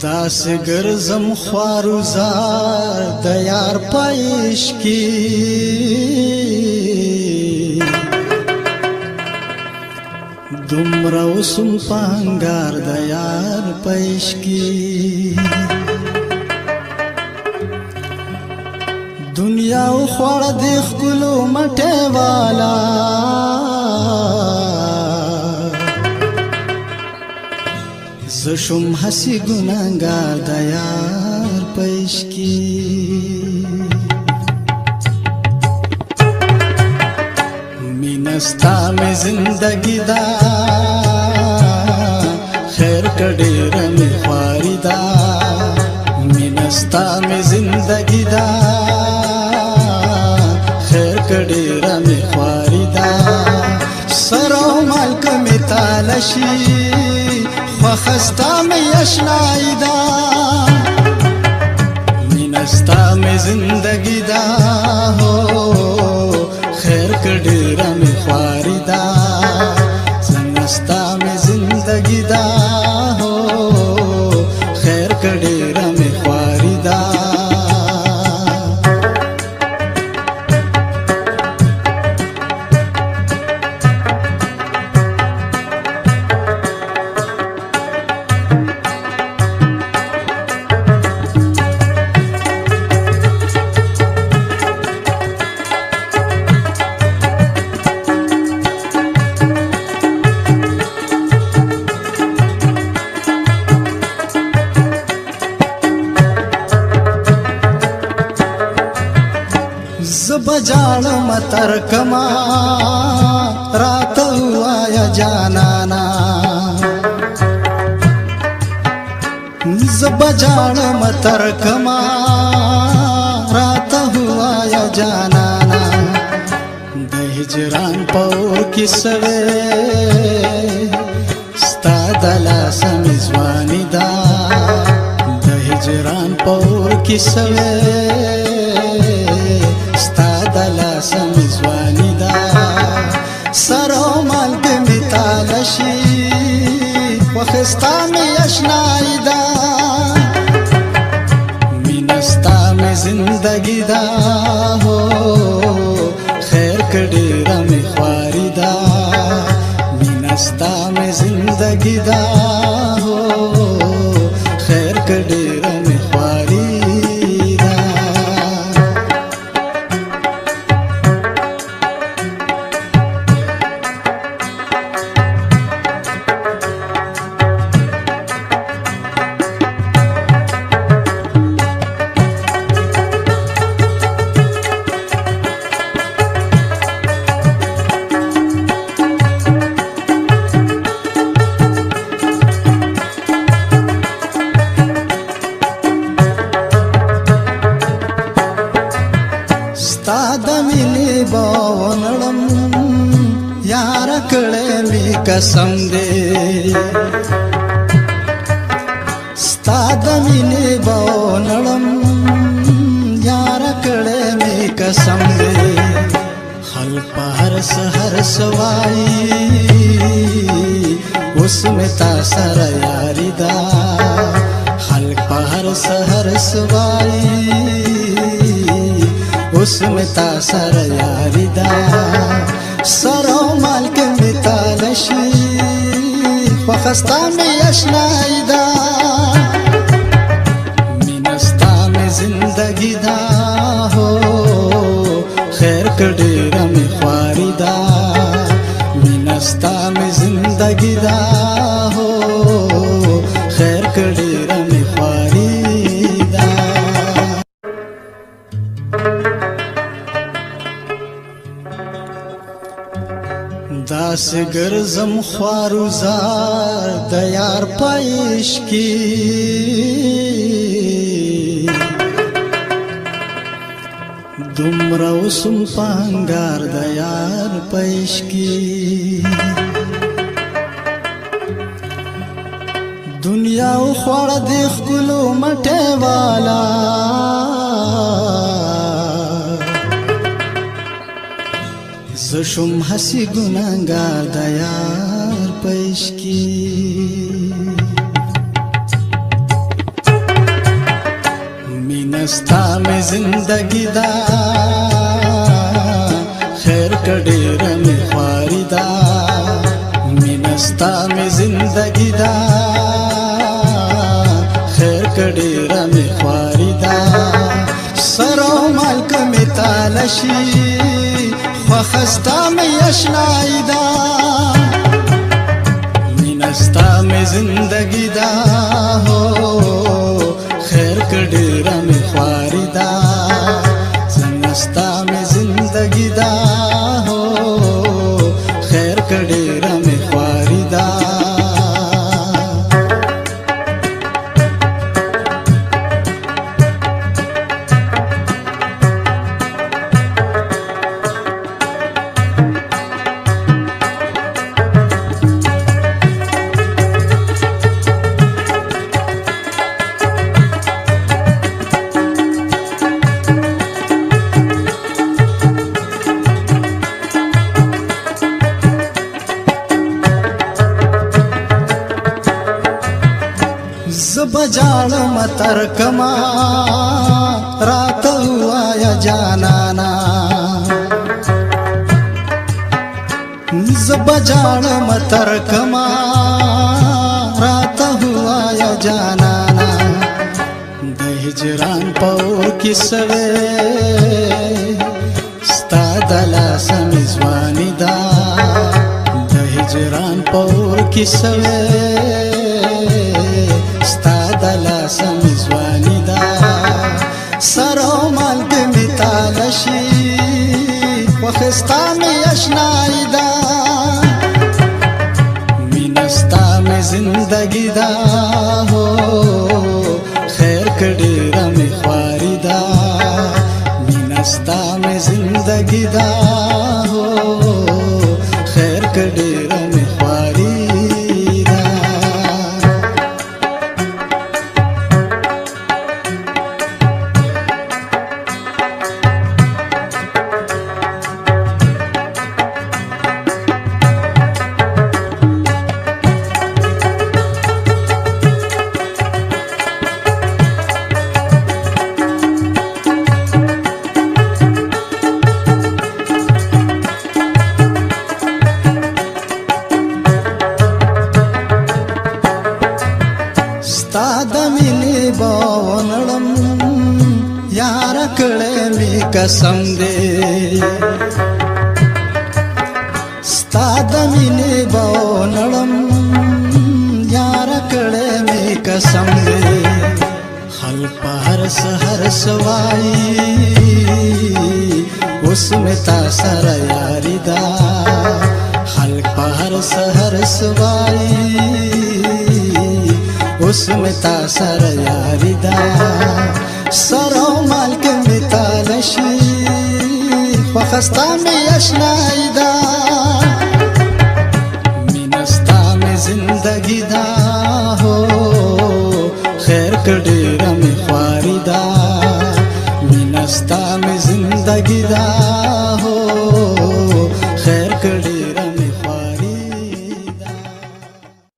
داس ګرځم خواروزار د یار پېش کی دومره وسم پانګار د یار پېش کی دنیا خوړ د خلو مټه والا زشم حسی گناهگار د یار پېش کی مینستا می زندگی دا خیر کډیر می خواری دا مینستا می زندگی دا خیر کډیر می خواری دا سرو مالک می تالشی وخستا می اشنایی دا مینستا می زندگی دا ہو خیر کډیرا می خواری دا زنستا می زندگی دا ہو خیر کډیرا می خواری دا زبجال متر کما رات ہوا یا جانانا زبجال متر کما رات ہوا یا جانانا د هجران پور کی سوے ستا دلا سمزوانی دا د هجران پور کی سوے دلا سمزوانی دا سرو مالک می تالشی وخستا می اشنایی دا مینستا می زندگی دا ہو خیر کډیرا می خواری دا مینستا می زندگی دا ہو خیر کډیرا می خواری دمینی باونړم یار کړه می قسم دې ستا دمینی باونړم یار کړه می قسم دې خل پهر سحر سوای اوس می تا سره یاری دا خل پهر سحر سوای اس میں تا سر یاری دا سرو مالک میں تالشی وخستا میں اشنائی دا مینستا میں زندگی دا ہو خیر کډیرا میں خواری دا مینستا میں زندگی دا ہو خیر کډیرا میں خواری داس ګرځم خواروزار د یار پېش کی دومره وسم پانګار د یار پېش کی دنیا خوړ د خلو مټه والا زشم حسی گناهگار د یار پېش کی मिनस्ता में जिंदगी दा खैर कडेर में ख्वारिदा मिनस्ता में जिंदगी दा खैर कडेर में ख्वारिदा सरो मालक में तालशी ख्वाखस्ता में यशनाइदा मिनस्ता में जिंदगी दा हो खैर कडेर में ख्वारिदा मिनस्ता में जिंदगी दा हो खैर कडेर में ख्वारिदा बजाड़ मतर कमा रात हुआ या जानाना बजाड़ मतर कमा रात हुआ या जानाना दहिजरान पौर की सवे स्तादला समिजवानी दा दहिजरान पौर की सवे स्तादला समिजवानिदा सरो मालक मितालशी वखस्ता में यशनाइदा मिनस्ता में जिंदगी दा हो खैर कडेर में ख्वारिदा मिनस्ता में जिंदगी दा हो खैर कडेर में ख्वारिदा मिनी बावनड़म यार कड़े में कसम दे स्ताद मिनी बावनड़म यार कड़े में कसम दे हल पहर सहर सवाई उसमें तासर यारिदा हल पहर सहर सवाई उसमें तासर यारिदा सरो मालक में तालशी वखस्ता में यशनाइदा मिनस्ता में जिंदगी दा हो खैर कडेर